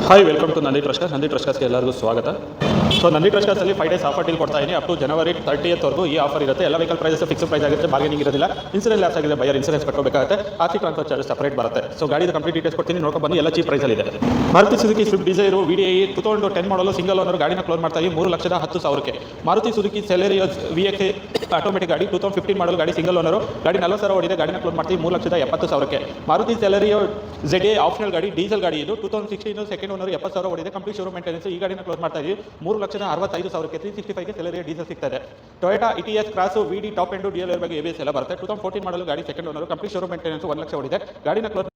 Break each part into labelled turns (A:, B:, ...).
A: Hi welcome to Nandi ಟ್ರಸ್ಟ್ಗೆ ಎಲ್ಲರಿಗೂ ಸ್ವಾಗತ. ಸೊ ನಂದಿ ಟ್ರಸ್ಟಲ್ಲಿ 5 ಡೇಸ್ ಆಫರ್ ಡೀಲ್ ಕೊಡ್ತಾ ಇದ್ದೀನಿ. ಅಪ್ ಟು ಜನವರಿ 30th ಈ ಆಫರ್ ಇರುತ್ತೆ. ಎಲ್ಲ ವೆಹಿಕಲ್ ಪ್ರೈಸಸ್ ಫಿಕ್ಸ್ ಪ್ರೈಸ್ ಆಗುತ್ತೆ, ಬಾರ್ಗೇನಿಂಗ್ ಇರೋದಿಲ್ಲ. ಇನ್ಸೂರೆನ್ಸ್ ಲ್ಯಾಪ್ಸ್ ಆಗಿದೆ, ಬೈಯರ್ ಇನ್ಸೂರೆನ್ಸ್ ಕಟ್ಟಬೇಕಾಗುತ್ತೆ. ಆರ್ಸಿ ಟ್ರಾನ್ಸ್ಫರ್ ಚಾರ್ಜ್ ಸಪರೇಟ್ ಬರುತ್ತೆ. ಸೊ ಗಾಡಿದ ಕಂಪ್ಲೀಟ್ ಡೀಟೇಲ್ಸ್ ಕೊಡ್ತೀನಿ, ನೋಡ್ಕೊಂಡು ಬನ್ನಿ. ಎಲ್ಲ ಚೀಪ್ ಪ್ರೈಸಲ್ಲಿ ಇದೆ. Maruti Suzuki Swift Dzire VDI 2010 model single owner ಗಾಡಿನ ಕ್ಲೋಸ್ ಮಾಡ್ತಾ ಇದ್ದೀವಿ 3,10,000ಕ್ಕೆ. Maruti Suzuki Celerio VX automatic ಗಾಡಿ 2015 ಮಾಡಲು ಗಾಡಿ ಸಿಂಗಲ್ ಓನರು, ಗಾಡಿ 40,000 ಓಡಿದೆ, ಗಾಡಿನ ಕ್ಲೋಸ್ ಮಾಡ್ತೀವಿ 3,70,000ಕ್ಕೆ. ಮಾರುತಿ ಸೆಲೆರಿಯೋ ZA ಆಪ್ಷನಲ್ ಗಾಡಿ, ಡೀಸೆಲ್ ಗಾಡಿ ಇದು 2016 ಸೆಕೆಂಡ್ ಓನರ್ 70,000 ಓಡಿದೆ, ಕಂಪ್ಲೀಟ್ ಶೋರೂಮ್ ಮೇಂಟೆನೆನ್ಸ್. ಈ ಗಾಡಿನ ಕ್ಲೋಸ್ ಮಾಡ್ತಾ ಇದ್ದೀವಿ 3,65,000ಕ್ಕೆ. 365ಗೆ ಸೆಲೆರಿಯೋ ಡೀಸೆಲ್ ಸಿಗ್ತದೆ. Toyota Etios cross VD top end DL ಬಗ್ಗೆ ABS ಎಲ್ಲ ಬರುತ್ತೆ. 2014 ಮಾಡಲು ಗಾಡಿ second owner, complete showroom maintenance, 1 lakh ಓಡಿದೆ, ಗಾಡಿನ close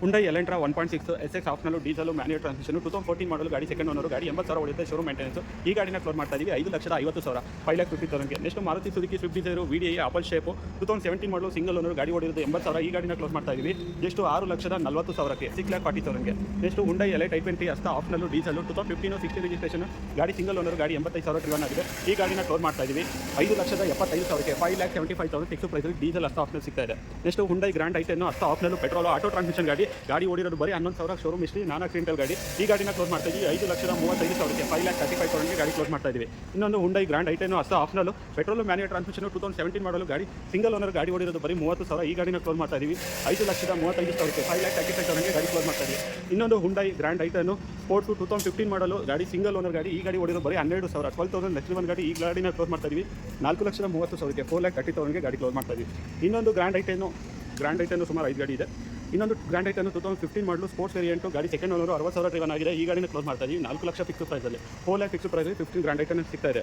A: Hyundai Elantra 1.6 SX optional diesel manual transmission 2014 model ಗಾಡಿ ಸೆಕೆಂಡ್ ಓನರ್, ಗಾಡಿ 80,000 ಓಡಿದೆ, ಶೋರೂಮ್ ಮೇಂಟೆನೆನ್ಸ್. ಈ ಗಾಡಿನ ಕ್ಲೋಸ್ ಮಾಡ್ತಾ ಇದೀವಿ 5,50,000 5,50,000ಕ್ಕೆ. Next Maruti Suzuki Swift Dzire VDI apple shape 2017 model single owner, ಗಾಡಿ ಓಡಿರೋದು 80,000. ಈ ಗಾಡಿನ ಕ್ಲೋಸ್ ಮಾಡ್ತಾ ಇದೀವಿ ಜಸ್ಟ್ 6,40,000ಕ್ಕೆ 6,40,000ಕ್ಕೆ. Next Hyundai LI 20 Asta optional diesel 2015 60 registration, ಗಾಡಿ ಸಿಂಗಲ್ ಓನರ್, ಗಾಡಿ 85,000 ಡ್ರಿವನ್ ಆಗಿದೆ. ಈ ಗಾಡಿನ ಕ್ಲೋಸ್ ಮಾಡ್ತಾ ಇದೀವಿ 5,75,000ಕ್ಕೆ 5,75,000 fix price diesel Asta optional ಸಿಗ್ತಾ ಇದೆ. ನೆಕ್ಸ್ಟ್ ಹುಂಡೈ ಗ್ರ್ಯಾಂಡ್ ಐಟೆನ್ Asta optional petrol auto transmission ಗಾಡಿ ಓಡಿರೋದು 11,000, ಶೋರೂಮ್ ಹಿಸ್ಟ್ರಿ, ನಾನ್ ಆಕ್ಸಿಡೆಂಟಲ್ ಗಾಡಿ. ಈ ಗಾಡಿನ ಕ್ಲೋಸ್ ಮಾಡ್ತಾ ಇದ್ದೀವಿ 5,35,000ಕ್ಕೆ 5,35,000ಗೆ ಗಾಡಿ ಕ್ಲೋಸ್ ಮಾಡ್ತಾ ಇದ್ದೀವಿ. ಇನ್ನೊಂದು ಹುಂಡೈ ಗ್ರ್ಯಾಂಡ್ ಐಟೆನು Asta optional petrol manual transmission 2017 model ಗಾಡಿ ಸಿಂಗಲ್ ಓನರ್, ಗಾಡಿ ಓಡಿರೋದು ಬರೀ 30,000. ಈ ಗಾಡಿನ ಕ್ಲೋಸ್ ಮಾಡ್ತಾ ಇದ್ದೀವಿ 5,35,000ಕ್ಕೆ 5,35,000ಗೆ ಗಾಡಿ ಕ್ಲೋಸ್ ಮಾಡ್ತಾ ಇದ್ದೀವಿ. ಇನ್ನೊಂದು ಹುಂಡೈ ಗ್ರ್ಯಾಂಡ್ ಐಟೆನು ಸ್ಪೋರ್ಟ್ಸು 2015 ಮಾಡಲು ಗಾಡಿ ಸಿಂಗಲ್ ಓನರ್, ಗಾಡಿ ಈ ಗಾಡಿ ಓಡಿರೋದು ಬರೀ 12,000 12,000 ನೆಕ್ಸ್ಟ್ ಒನ್ ಗಾಡಿ. ಈ ಗಾಡಿನ ಕ್ಲೋಸ್ ಮಾಡ್ತಾ ಇದ್ದೀವಿ 4,30,000ಕ್ಕೆ 4,30,000ಗೆ ಗಾಡಿ ಕ್ಲೋಸ್ ಮಾಡ್ತಾ ಇದ್ದೀವಿ. ಇನ್ನೊಂದು ಗ್ರ್ಯಾಂಡ್ ಐಟೆನು ಸುಮಾರು 5 ಗಾಡಿ ಇದೆ. ಇನ್ನೊಂದು ಗ್ರ್ಯಾಂಡ್ ಐಟನ್ನು 2015 ಮಾಡಲು ಸ್ಪೋರ್ಟ್ಸ್ ವೇರಿಯಂಟು, ಗಾಡಿ ಸೆಕೆಂಡ್ ಓನರು, 60,000 ಡ್ರೈವನ್ ಆಗಿದೆ. ಈ ಗಾಡಿನ ಕ್ಲೋಸ್ ಮಾಡ್ತಾ ಇದ್ದೀವಿ 4 ಲಕ್ಷ ಫಿಕ್ಸ್ ಪ್ರೈಸಲ್ಲಿ, 4 ಲ್ಯಾಕ್ ಫಿಕ್ಸ್ ಪ್ರೈಸಲ್ಲಿ 15 ಗ್ರ್ಯಾಂಡ್ ಐಟನ್ ಸಿಗ್ತಾ ಇದೆ.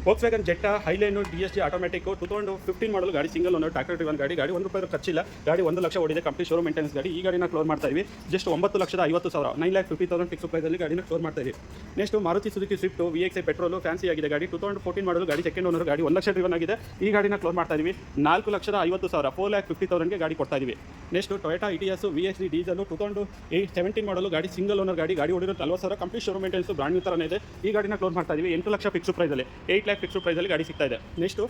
A: ವೋಕ್ಸ್ವ್ಯಾಗನ್ ಜೆಟ್ಟಾ ಹೈಲೈನು DSG ಆಟೋಮೆಟಿಕ್ 2015 ಮಾಡಲು ಗಾಡಿ ಸಿಂಗಲ್ ಓನರ್ ಟ್ರ್ಯಾಕ್ಟರ್ ಡ್ರಿವನ್ ಗಾಡಿ $1 ರೂಪಾಯಿ ಖರ್ಚಿಲ್ಲ. ಗಾಡಿ 1 ಲಕ್ಷ ಓಡಿದೆ, ಕಂಪ್ಲೀಟ್ ಶೋರೂಮ್ ಮೇಂಟೆನೆನ್ಸ್ ಗಾಡಿ. ಈ ಗಾಡಿನ ಕ್ಲೋಸ್ ಮಾಡ್ತಾ ಇದ್ವಿ ಜಸ್ಟ್ 9,50,000 9,50,000 ಫಿಕ್ಸ್ ಪ್ರೈಸಲ್ಲಿ ಗಾಡಿನ ಕ್ಲೋಸ್ ಮಾಡ್ತಾ ಇದ್ವಿ. Next Maruti Suzuki Swift VXI petrol fancy ಆಗಿದೆ ಗಾಡಿ. 2014 ಮಾಡಲು ಗಾಡಿ ಸೆಕೆಂಡ್ ಓನರ್ ಗಾಡಿ 1 ಲಕ್ಷ ಡ್ರಿವನ್ ಆಗಿದೆ. ಈ ಗಾಡಿನ ಕ್ಲೋಸ್ ಮಾಡ್ತಾ ಇದ್ವಿ 4,50,000 4,50,000ಗೆ ಗಾಡಿ ಕೊಡ್ತಾ ಇದ್ವಿ. Next Toyota ಇಟಿಎಸ್ VXD diesel 2017 model ಗಾಡಿ ಸಿಂಗಲ್ ಓನರ್ ಗಾಡಿ ಓಡಿರೋ 40,000 complete showroom maintenance brand new ಥರನೇ ಇದೆ. ಈ ಗಾಡಿನ ಕ್ಲೋಸ್ ಮಾಡ್ತಾ ಇದ್ವಿ 8 ಲಕ್ಷ ಫಿಕ್ಸ್ ಪ್ರೈಸಲ್ಲಿ 8 ಲ್ಯಾಕ್ ಫಿಕ್ಸ್ ಪ್ರೈಸಲ್ಲಿ ಗಾಡಿ ಸಿಗ್ತಾ ಇದೆ. Next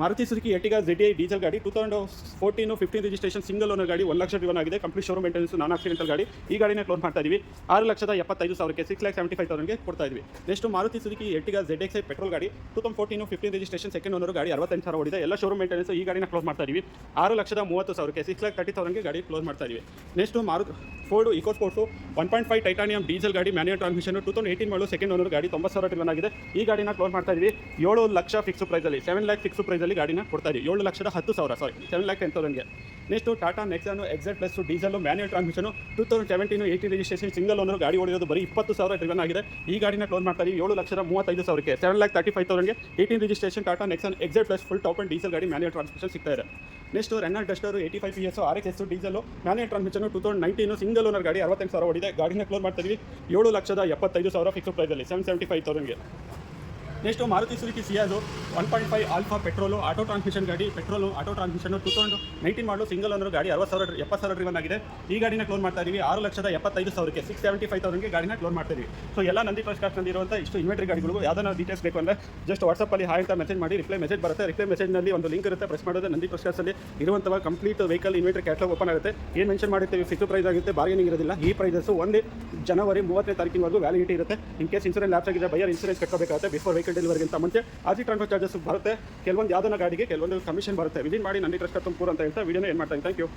A: Maruti Suzuki Ertiga ZDI diesel ಗಾಡಿ 2014-15 ರಿಜಿಸ್ಟ್ರೇಷನ್ ಸಿಂಗಲ್ ಓನರ್ ಗಾಡಿ 1 ಲಕ್ಷ ಡ್ರಿವನ್ ಆಗಿದೆ, ಕಂಪ್ಲೀಟ್ ಶೋರೂಮ್ ಮೇಂಟೆನೆನ್ಸ್ ನಾನ್ ಆಕ್ಸಿಡೆಂಟಲ್ ಗಾಡಿ. ಈ ಗಾಡಿನ ಕ್ಲೋಸ್ ಮಾಡ್ತಾ ಇದ್ವಿ 6,75,000ಕ್ಕೆ 6,75,000ಗೆ ಕೊಡ್ತಾ ಇದ್ವಿ. Next Maruti Suzuki Ertiga ZXi petrol ಗಾಡಿ 2014-15 ರಿಜಿಸ್ಟ್ರೇಷನ್ ಸೆಕೆಂಡ್ ಓನರ್ ಗಾಡಿ 65,000 ಓಡಿದೆ, ಎಲ್ಲ ಶೋರೂಮ್ ಮೇಂಟೆನೆನ್ಸ್. ಈ ಗಾಡಿನ ಕ್ಲೋಸ್ ಮಾಡ್ತಾ ಇದ್ವಿ 6,30,000ಕ್ಕೆ 6,30,000ಗೆ ಗಾಡಿ ಕ್ಲೋಸ್ ಮಾಡ್ತಾ ಇದ್ವಿ. Next Ford EcoSport 1.5 titanium diesel ಗಾಡಿ ಮ್ಯಾನ್ಯುಯಲ್ ಟ್ರಾನ್ಸ್ಮಿಷನ್ 2018 ಮಾಡಲು ಸೆಕೆಂಡ್ ಓನರ್ ಗಾಡಿ 90,000 ಡ್ರಿವನ್ ಆಗಿದೆ. ಈ ಗಾಡಿನ ಕ್ಲೋಸ್ ಮಾಡ್ತಾ ಇದ್ವಿ 7 ಲಕ್ಷ ಫಿಕ್ಸ್ ಪ್ರೈಸಲ್ಲಿ 7 ಲ್ಯಾಕ್ ಫಿಕ್ಸ್ ಪ್ರೈಸಲ್ಲಿ ಗಾಡಿನ ಕೊಡ್ತಾ ಇದ್ವಿ 7,10,000 7,10,000ಗೆ. Next Tata Nexon XZ plus diesel manual transmission 2017-18 registration single owner ಗಾಡಿ ಓಡಿರೋದು ಬರೀ 20,000 ಡ್ರಿವನ್ ಆಗಿದೆ. ಈ ಗಾಡಿನ ಕ್ಲೋಸ್ ಮಾಡ್ತಾ ಇದ್ವಿ 7,35,000ಕ್ಕೆ 7,35,000ಗೆ 18 registration Tata Nexon XZ plus full top end diesel ಗಾಡಿ ಮ್ಯಾನ್ಯುಯಲ್ ಟ್ರಾನ್ಸ್ಮಿಷನ್ ಸಿಗ್ತಾ ಇದೆ. Next Renault Duster 85 PS RX diesel manual transmission 2019 single owner ಗಾಡಿ 68,000 ಓಡಿದೆ. ಗಾಡಿನ ಕ್ಲೋಸ್ ಮಾಡ್ತಾ ಇದ್ವಿ 7,75,000 ಫಿಕ್ಸ್ ಪ್ರೈಸಲ್ಲಿ 7,75,000ಗೆ. Next Maruti Suzuki Ciaz 1.5 Alpha petrol auto transmission ಗಾಡಿ auto transmission 2019 model single owner ಗಾಡಿ 70,000 ಡ್ರಿವನ್ ಆಗಿದೆ. ಈ ಗಾಡಿನ ಕ್ಲೋಸ್ ಮಾಡ್ತಾ ಇದ್ದೀವಿ 6,75,000ಕ್ಕೆ 6,75,000ಗೆ ಗಾಡಿನ ಕ್ಲೋಸ್ ಮಾಡ್ತಾ ಇದ್ದೀವಿ. ಸೊ ಎಲ್ಲ ನಂದಿ ಫಸ್ಟ್ ಕ್ಲಾಸ್ನಲ್ಲಿ ಇರುವಂಥ ಇಷ್ಟು ಇನ್ವೆಂಟ್ರಿ ಗಾಡಿಗಳು ಯಾವ್ದಾರ ಡೀಟೇಲ್ಸ್ ಬೇಕು ಅಂದರೆ ಜಸ್ಟ್ ವಾಟ್ಸಪ್ಪಲ್ಲಿ ಹಾಯ್ ಅಂತ ಮೆಸೇಜ್ ಮಾಡಿ ರಿಪ್ಲೈ ಮೆಸೇಜ್ ಬರುತ್ತೆ. ರಿಪ್ಲೈ ಮೆಸೇಜ್ನಲ್ಲಿ ಒಂದು ಲಿಂಕ್ ಇರುತ್ತೆ, ಪ್ರೆಸ್ ಮಾಡೋದು ನಂದಿ ಫಸ್ಟ್ ಕ್ಲಾಸಲ್ಲಿ ಇರುವಂಥ complete vehicle inventory catalogue open ಆಗುತ್ತೆ. ಏನು ಮೆನ್ಷನ್ ಮಾಡಿರ್ತೀವಿ ಫಿಕ್ಸ್ ಪ್ರೈಸ್ ಆಗುತ್ತೆ, ಬಾರ್ಗೇನಿಂಗ್ ಇರೋದಿಲ್ಲ. ಈ ಪ್ರೈಸಸ್ ಒಂದೇ ಜನವರಿ 30ನೇ ತಾರೀಕಿನವರೆಗೂ ವ್ಯಾಲಿಡಿಟಿ ಇರುತ್ತೆ. ಇನ್ ಕೇಸ್ ಇನ್ಸೂರೆನ್ಸ್ ಲ್ಯಾಪ್ಸ್ ಆಗಿದೆ ಬೈಯರ್ ಇನ್ಸೂರೆನ್ಸ್ ಕಟ್ಟಬೇಕಾಗುತ್ತೆ ಬಿಫೋರ್ ವೆಹಿಕಲ್ ಡೆಲಿವರಿಗಿಂತ ಮುಂಚೆ. ಆರ್ಟಿ ಟ್ರಾನ್ಸ್ಫರ್ ಚಾರ್ಜಸ್ ಬರುತ್ತೆ, ಕೆಲವೊಂದು ಯಾವ್ದನ್ನ ಗಾಡಿಗೆ ಕೆಲವೊಂದು ಕಮಿಷನ್ ಬರುತ್ತೆ. ವಿಸಿಟ್ ಮಾಡಿ ನಂದಿ ಟ್ರಸ್ಟ್ ತುಮಕೂರು ಅಂತ ಹೇಳ್ತಾ ವಿಡಿಯೋನ ಏನು ಮಾಡ್ತಾ ಇದ್ದೀನಿ. Thank you.